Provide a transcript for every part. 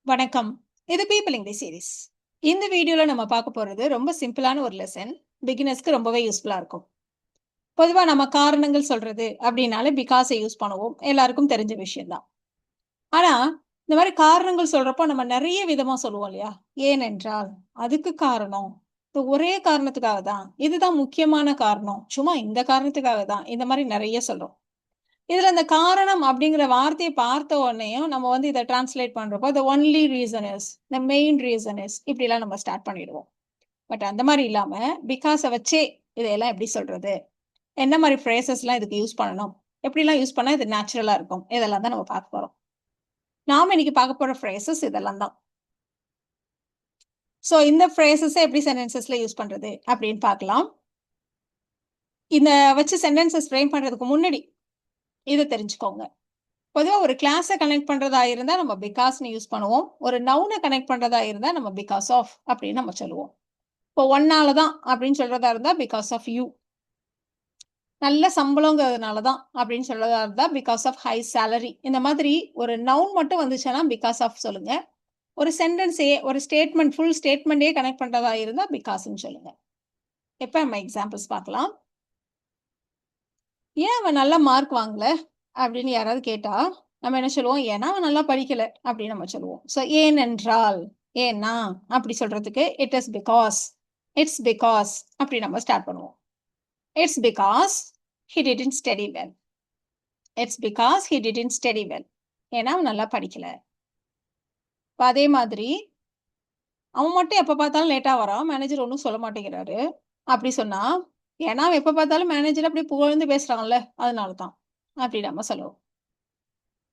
வணக்கம். இது people English series. இந்த வீடியோல நம்ம பார்க்க போறது ரொம்ப சிம்பிளான ஒரு லெசன். பிகினர்ஸ்க்கு ரொம்பவே யூஸ்ஃபுல்லா இருக்கும். பொதுவா நம்ம காரணங்கள் சொல்றது அப்படின்னாலே பிகாஸை யூஸ் பண்ணுவோம். எல்லாருக்கும் தெரிஞ்ச விஷயம் தான். ஆனா, இந்த மாரி காரணங்கள் சொல்றப்போ நம்ம நெறைய விதமா சொல்லுவோம் இல்லையா? ஏனென்றால், அதுக்கு காரணம், இந்த ஒரே காரணத்துக்காக தான், இதுதான் முக்கியமான காரணம், சும்மா இந்த காரணத்துக்காக தான், இந்த மாரி நெறைய சொல்றோம். இதுல இந்த காரணம் அப்படிங்கிற வார்த்தைய பார்த்த உடனேயும் நம்ம வந்து இத டிரான்ஸ்லேட் பண்றப்போ, "the only reason is", "the main reason is", இப்படிலாம் நம்ம ஸ்டார்ட் பண்ணிடுவோம். பட் அந்த மாரி இல்லாம, பிகாஸ வச்சே இதையெல்லாம் எப்படி சொல்றது? என்ன மாரி ஃப்ரேசஸ்லாம் இதுக்கு யூஸ் பண்ணணும்? எப்படிலாம் யூஸ் பண்ணா இது நேச்சுரலா இருக்கும்? இதெல்லாம் தான் நம்ம பார்க்க போறோம். நாம இன்னைக்கு பார்க்க போற ஃப்ரேசஸ் இதெல்லாம் தான். ஸோ இந்த ஃப்ரேசஸ எப்படி சென்டென்சஸ்ல யூஸ் பண்றது அப்படின்னு பார்க்கலாம். இத வச்சு சென்டென்சஸ் ஃப்ரேம் பண்றதுக்கு முன்னாடி இத தெரிஞ்சுக்கோங்க. பொதுவா ஒரு கிளாஸ கனெக்ட் பண்றதா இருந்தா நம்ம பிகாஸ்ன்னு யூஸ் பண்ணுவோம். ஒரு நவுன கனெக்ட் பண்றதா இருந்தா நம்ம பிகாஸ் ஆஃப் அப்படின்னு நம்ம சொல்லுவோம். இப்போ "ஒன்னால தான்" அப்படின்னு சொல்றதா இருந்தா பிகாஸ் ஆஃப் யூ. நல்ல சம்பளங்கிறதுனால தான் அப்படின்னு சொல்றதா இருந்தா பிகாஸ் ஆஃப் ஹை சேலரி. இந்த மாதிரி ஒரு நவுன் மட்டும் வந்துச்சுன்னா பிகாஸ் ஆஃப் சொல்லுங்க. ஒரு சென்டென்ஸையே ஒரு ஸ்டேட்மெண்ட் ஃபுல் ஸ்டேட்மெண்ட்டயே கனெக்ட் பண்றதா இருந்தா பிகாஸ்ன்னு சொல்லுங்க. இப்ப நம்ம எக்ஸாம்பிள்ஸ் பார்க்கலாம். "ஏன் அவன் நல்ல மார்க் வாங்கல?" அப்படின்னு யாராவது கேட்டா, நம்ம என்ன சொல்லுவோம்? "ஏன்னா அவன் நல்லா படிக்கல" அப்படின்னு நம்ம சொல்லுவோம். ஸோ ஏனென்றால், ஏன்னா அப்படி சொல்றதுக்கு it is because, it's because அப்படி நம்ம ஸ்டார்ட் பண்ணுவோம். It's because he didn't study well. It's because he didn't study well. ஏன்னா அவன் நல்லா படிக்கல. இப்ப அதே மாதிரி, "அவன் மட்டும் எப்ப பார்த்தாலும் லேட்டா வரான். மேனேஜர் ஒண்ணும் சொல்ல மாட்டேங்கிறாரு." அப்படி சொன்னா, "ஏன்னா அவன் எப்ப பார்த்தாலும் மேனேஜர அப்படியே புகழ்ந்து பேசுறான்ல, அதனால தான்." அப்படி நம்ம சொல்லுவோம்.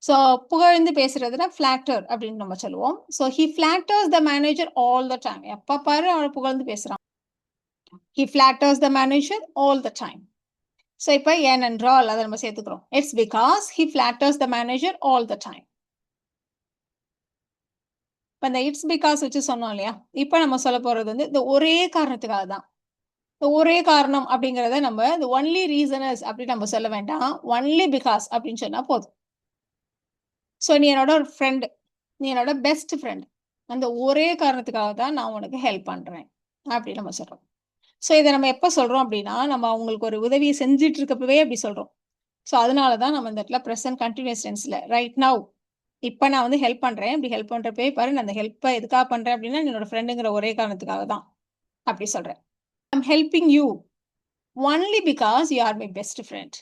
ஸோ புகழ்ந்து பேசுறதுனா ஃபிளாட்டர் அப்படின்னு நம்ம சொல்லுவோம். So he flatters the manager all the time. எப்ப பாரு அவன புகழ்ந்து பேசுறான். He flatters the manager all the time. So இப்ப ஏனென்றால் அத நம்ம சேர்த்துக்கிறோம். It's because he flatters the manager all the time. இப்ப இந்த இட்ஸ் பிகாஸ் வச்சு சொன்னோம் இல்லையா? இப்ப நம்ம சொல்லப் போறது வந்து இந்த ஒரே காரணத்துக்காக தான். இந்த ஒரே காரணம் அப்படிங்கிறத நம்ம இந்த ஒன்லி ரீசன் இஸ் அப்படின்னு நம்ம சொல்ல வேண்டாம். ஒன்லி பிகாஸ் அப்படின்னு சொன்னா போதும். ஸோ நீ என்னோட ஒரு ஃப்ரெண்ட். நீ என்னோட பெஸ்ட் ஃப்ரெண்ட். அந்த ஒரே காரணத்துக்காக தான் நான் உனக்கு ஹெல்ப் பண்றேன். அப்படின்னு நம்ம சொல்றோம். ஸோ இத நம்ம எப்ப சொல்றோம் அப்படின்னா, நம்ம அவங்களுக்கு ஒரு உதவிய செஞ்சுட்டு இருக்கப்பவே அப்படி சொல்றோம். ஸோ அதனால தான் நம்ம இந்த இடத்துல பிரசன்ட் கன்டினியூஸ் டென்ஸ்ல ரைட் நவ் இப்ப நான் வந்து ஹெல்ப் பண்றேன். இப்படி ஹெல்ப் பண்றப்பயே பாரு நான் அந்த ஹெல்ப்ப எதுக்காக பண்றேன் அப்படின்னா, நீ என்னோட ஃப்ரெண்டுங்கிற ஒரே காரணத்துக்காக தான். அப்படி சொல்றேன். I'm helping you only because you are my best friend.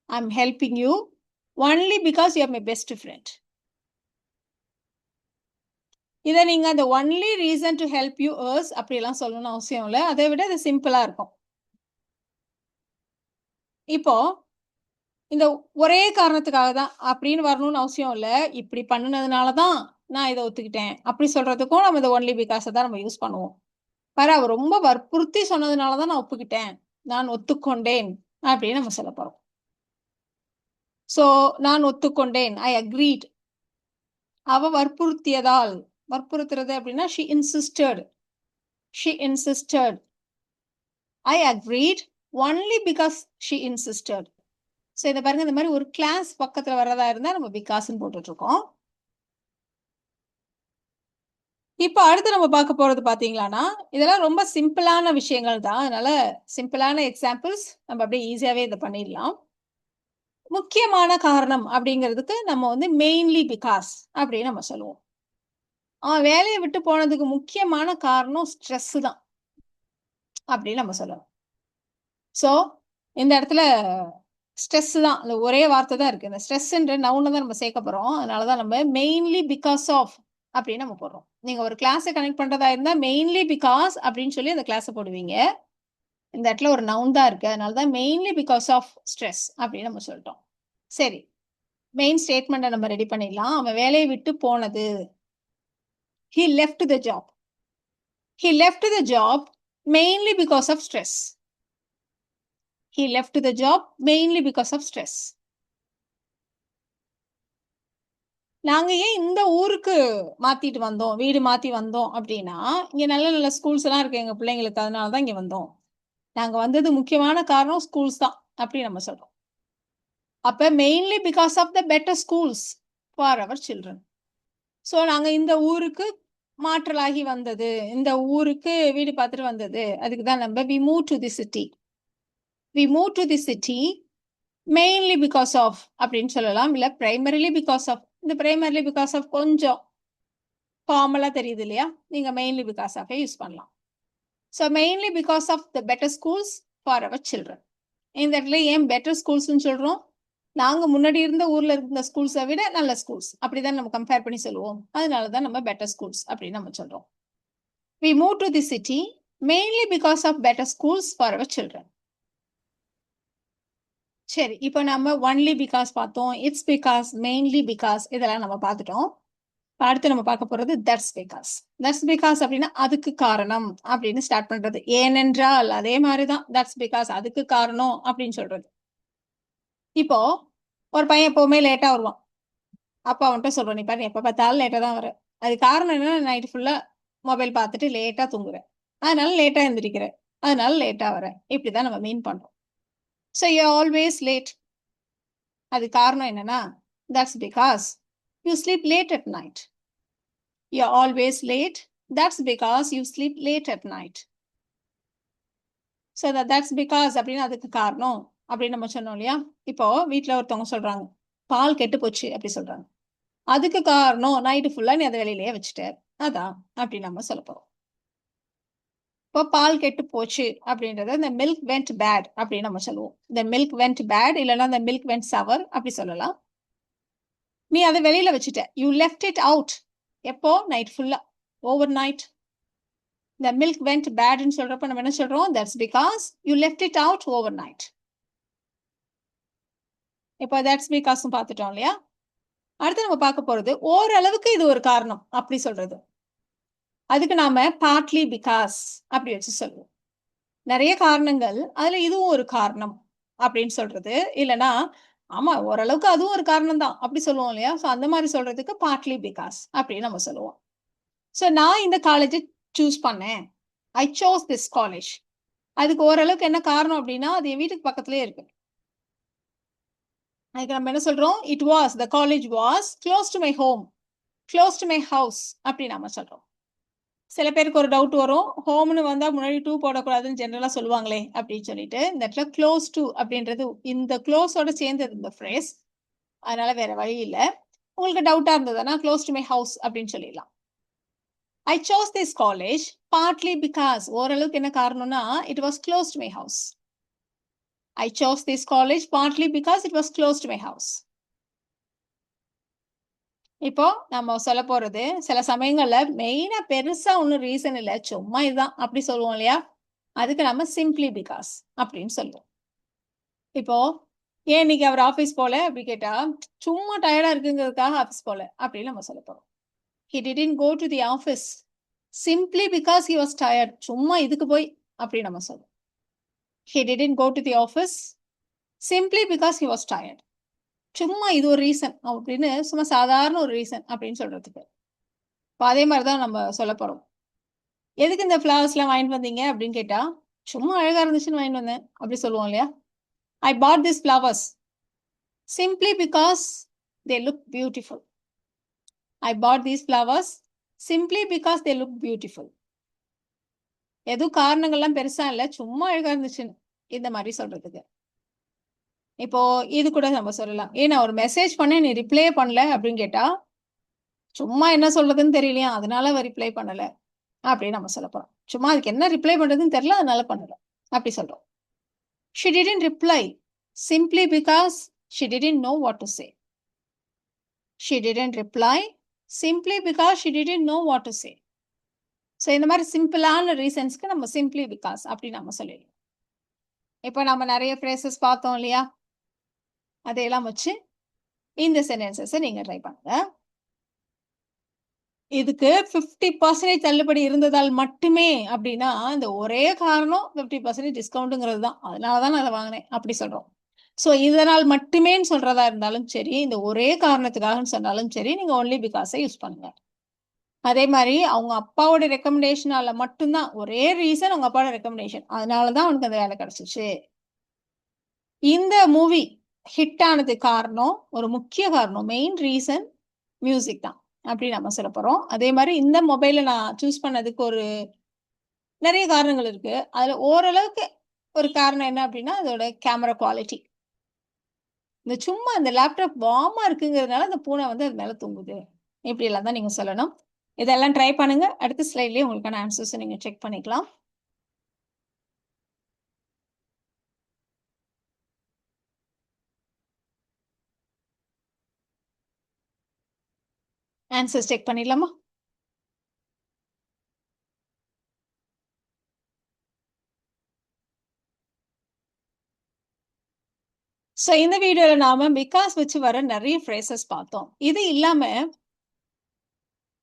I'm helping you only because you are my best friend. இத நீங்க அந்த only reason to help you is அப்படிலாம் சொல்லணும்னு அவசியம் இல்ல. அதை விட இது சிம்பிளா இருக்கும். இப்போ இந்த ஒரே காரணத்துக்காக தான் அப்படின்னு வரணும்னு அவசியம் இல்ல. இப்படி பண்ணுனதுனால தான் நான் இத ஒத்துக்கிட்டேன். அப்படி சொல்றதுக்கும் நம்ம இந்த ஒன்லி பிகாஸ தான் நம்ம யூஸ் பண்ணுவோம். பாரு அவ ரொம்ப வற்புறுத்தி சொன்னதுனால தான் நான் ஒப்புக்கிட்டேன். நான் ஒத்துக்கொண்டேன் அப்படின்னு நம்ம சொல்லப் போறோம். சோ நான் ஒத்துக்கொண்டேன். ஐ அக்ரீட். அவ வற்புறுத்தியதால். வற்புறுத்துறது அப்படின்னா she insisted. She insisted. I agreed only because she insisted. So இத பாருங்க இந்த மாரி ஒரு கிளாஸ் பக்கத்துல வர்றதா இருந்தா நம்ம பிகாஸ்ன்னு போட்டுட்டு இருக்கோம். இப்ப அடுத்து நம்ம பார்க்க போறது பார்த்தீங்களான்னா, இதெல்லாம் ரொம்ப சிம்பிளான விஷயங்கள் தான். அதனால சிம்பிளான எக்ஸாம்பிள்ஸ் நம்ம அப்படியே ஈஸியாவே இத பண்ணிடலாம். முக்கியமான காரணம் அப்படிங்கிறதுக்கு நம்ம வந்து மெயின்லி பிகாஸ் அப்படின்னு நம்ம சொல்லுவோம். அவன் வேலைய விட்டு போனதுக்கு முக்கியமான காரணம் ஸ்ட்ரெஸ் தான் அப்படின்னு நம்ம சொல்லலாம். ஸோ இந்த இடத்துல ஸ்ட்ரெஸ் தான். அந்த ஒரே வார்த்தை தான் இருக்கு. இந்த ஸ்ட்ரெஸ்ன்ற நவுன தான் நம்ம சேர்க்க போறோம். அதனால தான் நம்ம மெயின்லி பிகாஸ் ஆஃப் அப்படின்னு நம்ம போடுறோம். நீங்க ஒரு கிளாஸ கனெக்ட் பண்றதா இருந்தா மெயின்லி பிகாஸ் அப்படின்னு சொல்லி அந்த கிளாஸ போடுவீங்க. இந்த இடத்துல ஒரு நவுன் தான் இருக்கு. அதனால தான் மெயின்லி பிகாஸ் ஆஃப் ஸ்ட்ரெஸ் அப்படின்னு நம்ம சொல்லிட்டோம். சரி. மெயின் ஸ்டேட்மெண்ட்ட நம்ம ரெடி பண்ணிடலாம். அவன் வேலைய விட்டு போனது. He left the job. He left the job mainly because of stress. He left the job mainly because of stress. நாங்க ஏன் இந்த ஊருக்கு மாத்திட்டு வந்தோம், வீடு மாத்தி வந்தோம் அப்டின்னா, இங்க நல்ல நல்ல ஸ்கூல்ஸ் எல்லாம் இருக்கு எங்க பிள்ளைங்களுக்கு. அதனால தான் இங்க வந்தோம். நாங்க வந்தது முக்கியமான காரணம் ஸ்கூல்ஸ் தான். அப்டி நம்ம சொல்றோம். அப்ப mainly because of the better schools for our children. So நாங்க இந்த ஊருக்கு மாற்றலாகி வந்தது, இந்த ஊருக்கு வீடு பார்த்துட்டு வந்தது. அதுக்கு தான் நம்ம we move to the city. We move to the city mainly because of அப்படின்னு சொல்லலாம். இல்ல பிரைமரிலி பிகாஸ் ஆஃப். இந்த பிரைமரிலி பிகாஸ் ஆஃப் கொஞ்சம் ஃபார்மலா தெரியுது இல்லையா? நீங்க மெயின்லி பிகாஸ் ஆஃப் யூஸ் பண்ணலாம். So mainly because of the better schools for our children. இந்த இடத்துல ஏன் பெட்டர் ஸ்கூல்ஸ்ன்னு சொல்றோம்? நாங்க முன்னாடி இருந்த ஊர்ல இருந்த ஸ்கூல்ஸை விட நல்ல ஸ்கூல்ஸ் அப்படிதான் நம்ம கம்பேர் பண்ணி சொல்லுவோம். அதனால தான் நம்ம பெட்டர் ஸ்கூல்ஸ் அப்படின்னு நம்ம சொல்றோம். We moved to the city mainly because of better schools for our children. சரி, இப்போ நம்ம ஒன்லி பிகாஸ் பார்த்தோம், இட்ஸ் பிகாஸ், மெயின்லி பிகாஸ் இதெல்லாம் நம்ம பார்த்துட்டோம். அடுத்து நம்ம பார்க்க போறது தட்ஸ் பிகாஸ். தட்ஸ் பிகாஸ் அப்படின்னா அதுக்கு காரணம் அப்படின்னு ஸ்டார்ட் பண்றது. ஏனென்றால் அதே மாதிரிதான் தட்ஸ் பிகாஸ் அதுக்கு காரணம் அப்படின்னு சொல்றது. இப்போ ஒரு பையன் எப்பவுமே லேட்டா வருவான். அப்பா அவன்கிட்ட சொல்றோம், நீ பாரு எப்ப பார்த்தாலும் லேட்டா தான் வர. அது காரணம் என்னன்னா நைட் ஃபுல்லா மொபைல் பார்த்துட்டு லேட்டா தூங்குறேன், அதனால லேட்டா எழுந்திரிக்கிறேன், அதனால லேட்டா வரேன். இப்படிதான் நம்ம மீன் பண்றோம். So you always late. அது காரணம் என்னன்னா that's because you sleep late at night. You always late. That's because you sleep late at night. So that's because அப்படின்னு அதுக்கு காரணம் அப்படின்னு நம்ம சொன்னோம் இல்லையா? இப்போ வீட்டில் ஒருத்தவங்க சொல்றாங்க பால் கெட்டு போச்சு அப்படி சொல்றாங்க. அதுக்கு காரணம் நைட்டு ஃபுல்லா நீ அதை வெளியிலேயே வச்சுட்ட, அதான் அப்படின்னு நம்ம சொல்ல போறோம். இப்போ பால் கெட்டு போச்சு அப்படின்றத இந்த மில்க் வெண்ட் பேட் அப்படின்னு நம்ம சொல்லுவோம். இந்த மில்க் வெண்ட் பேட் இல்லைன்னா இந்த மில்க் வெண்ட் சவர் அப்படி சொல்லலாம். நீ அதை வெளியில வச்சுட்ட, யூ லெஃப்ட் இட் அவுட். எப்போ? நைட் ஃபுல்லா, ஓவர் நைட். இந்த மில்க் வெண்ட் பேட்னு சொல்றப்ப நம்ம என்ன சொல்றோம்? That's because you left it out over night. இப்போ தட்ஸ் பிகாஸ் பார்த்துட்டோம் இல்லையா? அடுத்து நம்ம பார்க்க போறது ஓரளவுக்கு இது ஒரு காரணம் அப்படி சொல்றது. அதுக்கு நாம பார்ட்லி பிகாஸ் அப்படி வச்சு சொல்லுவோம். நிறைய காரணங்கள், அதுல இதுவும் ஒரு காரணம் அப்படின்னு சொல்றது. இல்லைன்னா ஆமா ஓரளவுக்கு அதுவும் ஒரு காரணம் தான் அப்படி சொல்லுவோம் இல்லையா? ஸோ அந்த மாதிரி சொல்றதுக்கு பார்ட்லி பிகாஸ் அப்படின்னு நம்ம சொல்லுவோம். ஸோ நான் இந்த காலேஜை சூஸ் பண்ணேன், ஐ சோஸ் திஸ் காலேஜ். அதுக்கு ஓரளவுக்கு என்ன காரணம் அப்படின்னா அது என் வீட்டுக்கு பக்கத்துலேயே இருக்கு. அதுக்கு நம்ம என்ன சொல்றோம்? It was, the college was close to my home, close to my house அப்படி நம்ம சொல்றோம். சில பேருக்கு ஒரு டவுட் வரும், ஹோம்னு வந்தா முன்னாடி டூ போடக்கூடாதுன்னு ஜெனரலா சொல்லுவாங்களே அப்படின்னு சொல்லிட்டு. இந்த இடத்துல க்ளோஸ் டு அப்படின்றது இந்த க்ளோஸோட சேர்ந்தது இந்த ஃப்ரேஸ், அதனால வேற வழி இல்லை. உங்களுக்கு டவுட்டா இருந்ததுன்னா க்ளோஸ் டு மை ஹவுஸ் அப்படின்னு சொல்லிடலாம். I chose this college partly because ஓரளவுக்கு என்ன காரணம்னா it was close to my house. I chose this college partly because it was close to my house. இப்போ நம்ம சொல்ல போறது சில சமயங்கள்ல மெயினா பெருசா ஒன்றும் ரீசன் இல்லை, சும்மா இதுதான் அப்படி சொல்லுவோம் இல்லையா? அதுக்கு நம்ம சிம்பிளி பிகாஸ் அப்படின்னு சொல்லுவோம். இப்போ ஏன் இன்னைக்கு அவர் ஆஃபீஸ் போல அப்படி கேட்டா சும்மா டயர்டா இருக்குங்கிறதுக்காக ஆஃபீஸ் போல அப்படின்னு நம்ம சொல்ல போறோம். He didn't go to the office simply because he was tired. சும்மா இதுக்கு போய் அப்படி நம்ம சொல்லுவோம். He didn't go to the office simply because he was tired. சும்மா இது ஒரு ரீசன் அப்படின்னு, சும்மா சாதாரண ஒரு ரீசன் அப்படின்னு சொல்றதுக்கு. இப்போ அதே மாதிரிதான் நம்ம சொல்ல போறோம். எதுக்கு இந்த ஃப்ளவர்ஸ் எல்லாம் வாங்கிட்டு வந்தீங்க அப்படின்னு கேட்டா சும்மா அழகா இருந்துச்சுன்னு வாங்கிட்டு வந்தேன் அப்படி சொல்லுவோம் இல்லையா? I put this flowers simply because they look beautiful. I put these flowers simply because they look beautiful. எதுவும் காரணங்கள்லாம் பெருசா இல்லை, சும்மா அழகா இருந்துச்சுன்னு இந்த மாதிரி சொல்றதுக்கு. இப்போ இது கூட நம்ம சொல்லலாம். ஏன்னா ஒரு மெசேஜ் பண்ண நீ ரிப்ளை பண்ணல அப்படின்னு கேட்டா சும்மா என்ன சொல்றதுன்னு தெரியலையா அதனால அவ ரிப்ளை பண்ணல அப்படின்னு நம்ம சொல்ல போறோம். சும்மா அதுக்கு என்ன ரிப்ளை பண்றதுன்னு தெரியல அதனால பண்ணல அப்படி சொல்றோம். She didn't reply simply because she didn't know what to say. She didn't reply simply because she didn't know what to say. So இந்த மாதிரி சிம்பிளான ரீசன்ஸ்க்கு நம்ம சிம்பிளி பிகாஸ் அப்படி நம்ம சொல்லிடலாம். இப்போ நம்ம நிறைய ஃப்ரேசஸ் பார்த்தோம் இல்லையா? அதையெல்லாம் வச்சு இந்த சென்டென்சஸை நீங்க ட்ரை பண்ணுங்க. இதுக்கு 50% தள்ளுபடி இருந்ததால் மட்டுமே அப்படின்னா இந்த ஒரே காரணம் 50% டிஸ்கவுண்ட்டுங்கிறது தான், அதனாலதான் நான் அதை வாங்கினேன் அப்படி சொல்றோம். ஸோ இதனால் மட்டுமேன்னு சொல்றதா இருந்தாலும் சரி, இந்த ஒரே காரணத்துக்காக சொன்னாலும் சரி, நீங்க ஒன்லி பிகாஸை யூஸ் பண்ணுங்க. அதே மாதிரி அவங்க அப்பாவோட ரெக்கமெண்டேஷனால மட்டும்தான், ஒரே ரீசன் அவங்க அப்பாவோட ரெக்கமெண்டேஷன், அதனாலதான் அவனுக்கு அந்த வேலை கிடைச்சிச்சு. இந்த மூவி ஹிட் ஆனது காரணம், ஒரு முக்கிய காரணம், மெயின் ரீசன் மியூசிக் தான். அப்படின்னு நம்ம சொல்லப் போறோம். அதே மாரி இந்த மொபைல நான் சூஸ் பண்ணதுக்கு நெறைய காரணங்கள் இருக்கு. அதுல ஓரளவுக்கு ஒரு காரணம் என்ன அப்படின்னா, அதோட கேமரா குவாலிட்டி. சும்மா அந்த லேப்டாப் வார்மா இருக்குங்கிறதுனால அந்த பூனை வந்து அது மேல தூங்குது. இப்படியெல்லாம் தான் நீங்க சொல்லணும். இதெல்லாம் ட்ரை பண்ணுங்க. அடுத்த ஸ்லைட்லயே உங்களுக்கான ஆன்ஸர்ஸ நீங்க செக் பண்ணிக்கலாம். ஆன்ஸர்ஸ் செக் பண்ணிடலாமா? இந்த வீடியோல நாம பிகாஸ் வச்சு வர நெறைய ஃப்ரேசஸ் பார்த்தோம். இது இல்லாம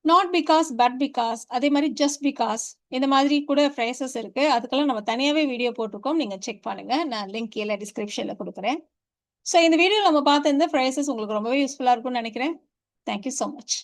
நாட் பிகாஸ், பட் பிகாஸ் அதே மாரி ஜஸ்ட் பிகாஸ் இந்த மாதிரி கூட ஃப்ரேசஸ் இருக்கு. அதுக்கெல்லாம் நம்ம தனியாவே வீடியோ போட்டிருக்கோம். நீங்க செக் பண்ணுங்க. நான் லிங்க் கீழ டிஸ்கிரிப்ஷன்ல குடுக்குறேன். இந்த வீடியோல நம்ம பார்த்த இந்த ஃப்ரேசஸ் உங்களுக்கு ரொம்பவே யூஸ்ஃபுல்லா இருக்கும்னு நெனைக்கிறேன். Thank you so much.